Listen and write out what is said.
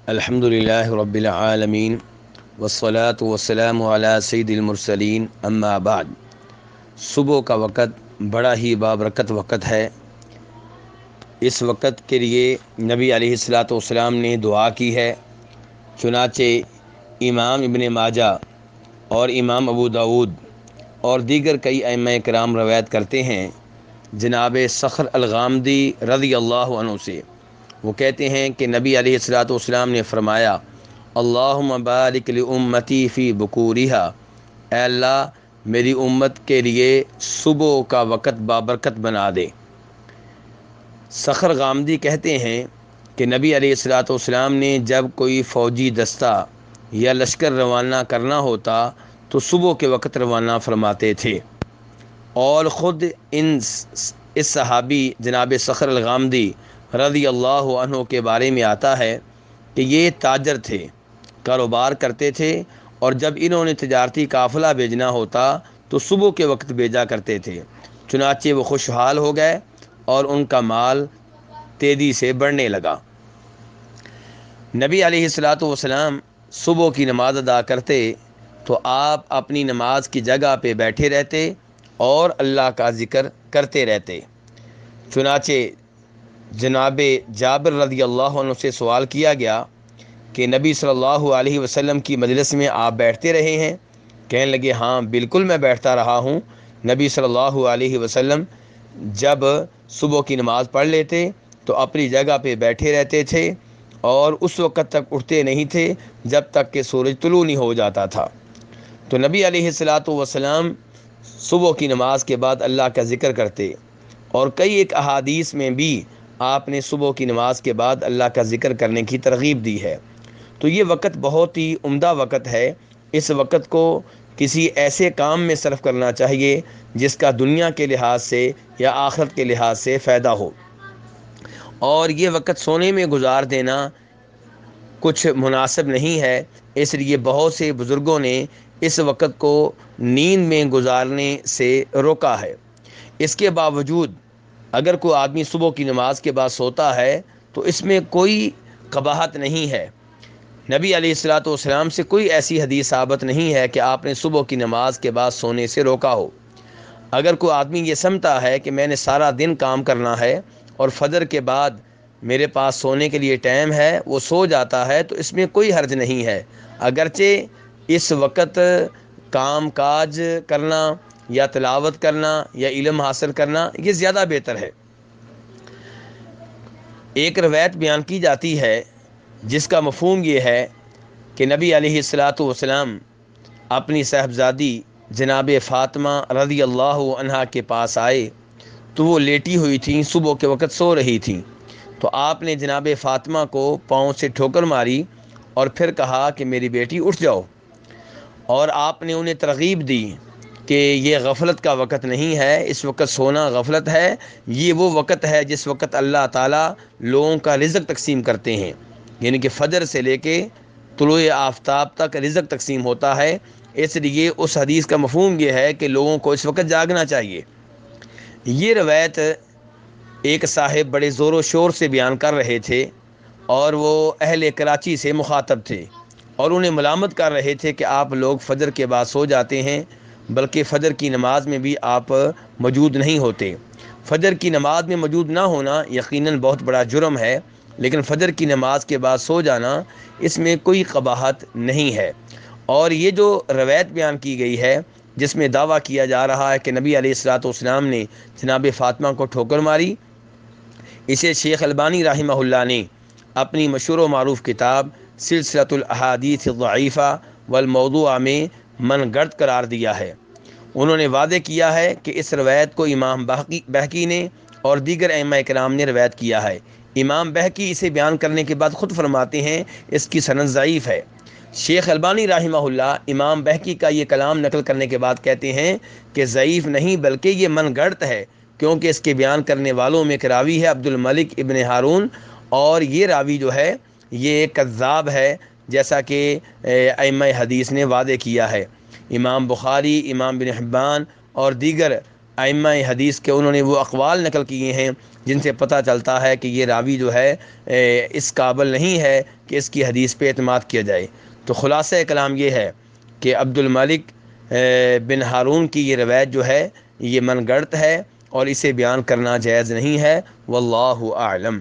الحمدللہ رب العالمین والصلاة والسلام علی سید المرسلین اما بعد۔ صبح کا وقت بڑا ہی بابرکت وقت ہے۔ اس وقت کے لیے نبی علیہ الصلاۃ والسلام نے دعا کی ہے۔ چنانچہ امام ابن ماجہ اور امام ابو داود اور دیگر کئی ائمہ کرام روایت کرتے ہیں جناب صخر الغامدی رضی اللہ عنہ سے۔ وہ کہتے ہیں کہ نبی علیہ الصلاۃ والسلام نے فرمایا، اللہم بارک لامتی فی بکورہا، اے اللہ میری امت کے لیے صبح کا وقت بابرکت بنا دے۔ صخر غامدی کہتے ہیں کہ نبی علیہ الصلاۃ والسلام نے جب کوئی فوجی دستہ یا لشکر روانہ کرنا ہوتا تو صبح کے وقت روانہ فرماتے تھے، اور خود اس صحابی جناب صخر الغامدی رضی اللہ عنہ کے بارے میں آتا ہے کہ یہ تاجر تھے، کاروبار کرتے تھے، اور جب انہوں نے تجارتی قافلہ بھیجنا ہوتا تو صبح کے وقت بھیجا کرتے تھے۔ چنانچہ وہ خوشحال ہو گئے اور ان کا مال تیزی سے بڑھنے لگا۔ نبی علیہ الصلاۃ والسلام صبح کی نماز ادا کرتے تو آپ اپنی نماز کی جگہ پہ بیٹھے رہتے اور اللہ کا ذکر کرتے رہتے۔ چنانچہ جناب جابر رضی اللہ عنہ سے سوال کیا گیا کہ نبی صلی اللہ علیہ وسلم کی مجلس میں آپ بیٹھتے رہے ہیں؟ کہنے لگے، ہاں بالکل میں بیٹھتا رہا ہوں۔ نبی صلی اللہ علیہ وسلم جب صبح کی نماز پڑھ لیتے تو اپنی جگہ پہ بیٹھے رہتے تھے اور اس وقت تک اٹھتے نہیں تھے جب تک کہ سورج طلوع نہیں ہو جاتا تھا۔ تو نبی علیہ الصلاۃ والسلام صبح کی نماز کے بعد اللہ کا ذکر کرتے، اور کئی ایک احادیث میں بھی آپ نے صبح کی نماز کے بعد اللہ کا ذکر کرنے کی ترغیب دی ہے۔ تو یہ وقت بہت ہی عمدہ وقت ہے۔ اس وقت کو کسی ایسے کام میں صرف کرنا چاہیے جس کا دنیا کے لحاظ سے یا آخرت کے لحاظ سے فائدہ ہو، اور یہ وقت سونے میں گزار دینا کچھ مناسب نہیں ہے۔ اس لیے بہت سے بزرگوں نے اس وقت کو نیند میں گزارنے سے روکا ہے۔ اس کے باوجود اگر کوئی آدمی صبح کی نماز کے بعد سوتا ہے تو اس میں کوئی قباحت نہیں ہے۔ نبی علیہ الصلاۃ والسلام سے کوئی ایسی حدیث ثابت نہیں ہے کہ آپ نے صبح کی نماز کے بعد سونے سے روکا ہو۔ اگر کوئی آدمی یہ سمجھتا ہے کہ میں نے سارا دن کام کرنا ہے اور فجر کے بعد میرے پاس سونے کے لیے ٹائم ہے، وہ سو جاتا ہے، تو اس میں کوئی حرج نہیں ہے، اگرچہ اس وقت کام کاج کرنا یا تلاوت کرنا یا علم حاصل کرنا یہ زیادہ بہتر ہے۔ ایک روایت بیان کی جاتی ہے جس کا مفہوم یہ ہے کہ نبی علیہ الصلاۃ والسلام اپنی صاحبزادی جناب فاطمہ رضی اللہ عنہا کے پاس آئے تو وہ لیٹی ہوئی تھیں، صبح کے وقت سو رہی تھیں، تو آپ نے جناب فاطمہ کو پاؤں سے ٹھوکر ماری اور پھر کہا کہ میری بیٹی اٹھ جاؤ، اور آپ نے انہیں ترغیب دی کہ یہ غفلت کا وقت نہیں ہے، اس وقت سونا غفلت ہے، یہ وہ وقت ہے جس وقت اللہ تعالیٰ لوگوں کا رزق تقسیم کرتے ہیں، یعنی کہ فجر سے لے کے طلوع آفتاب تک رزق تقسیم ہوتا ہے۔ اس لیے اس حدیث کا مفہوم یہ ہے کہ لوگوں کو اس وقت جاگنا چاہیے۔ یہ روایت ایک صاحب بڑے زور و شور سے بیان کر رہے تھے، اور وہ اہل کراچی سے مخاطب تھے، اور انہیں ملامت کر رہے تھے کہ آپ لوگ فجر کے بعد سو جاتے ہیں، بلکہ فجر کی نماز میں بھی آپ موجود نہیں ہوتے۔ فجر کی نماز میں موجود نہ ہونا یقیناً بہت بڑا جرم ہے، لیکن فجر کی نماز کے بعد سو جانا اس میں کوئی قباحت نہیں ہے۔ اور یہ جو روایت بیان کی گئی ہے جس میں دعویٰ کیا جا رہا ہے کہ نبی علیہ الصلاۃ والسلام نے جناب فاطمہ کو ٹھوکر ماری، اسے شیخ البانی رحمہ اللہ نے اپنی مشہور و معروف کتاب سلسلۃ الاحادیث الضعیفہ والموضوعہ میں من گڑت قرار دیا ہے۔ انہوں نے وعدے کیا ہے کہ اس روایت کو امام بہقی نے اور دیگر ائمہ کرام نے روایت کیا ہے۔ امام بہقی اسے بیان کرنے کے بعد خود فرماتے ہیں اس کی سند ضعیف ہے۔ شیخ البانی رحمہ اللہ امام بہقی کا یہ کلام نقل کرنے کے بعد کہتے ہیں کہ ضعیف نہیں بلکہ یہ من گڑت ہے، کیونکہ اس کے بیان کرنے والوں میں ایک راوی ہے عبد الملک ابن ہارون، اور یہ راوی جو ہے یہ کذاب ہے، جیسا کہ ائمہ حدیث نے وعدے کیا ہے۔ امام بخاری، امام بن حبان اور دیگر ائمہ حدیث کے انہوں نے وہ اقوال نقل کیے ہیں جن سے پتہ چلتا ہے کہ یہ راوی جو ہے اس قابل نہیں ہے کہ اس کی حدیث پہ اعتماد کیا جائے۔ تو خلاصہ کلام یہ ہے کہ عبد الملک بن ہارون کی یہ روایت جو ہے یہ من گڑت ہے اور اسے بیان کرنا جائز نہیں ہے، واللہ اعلم۔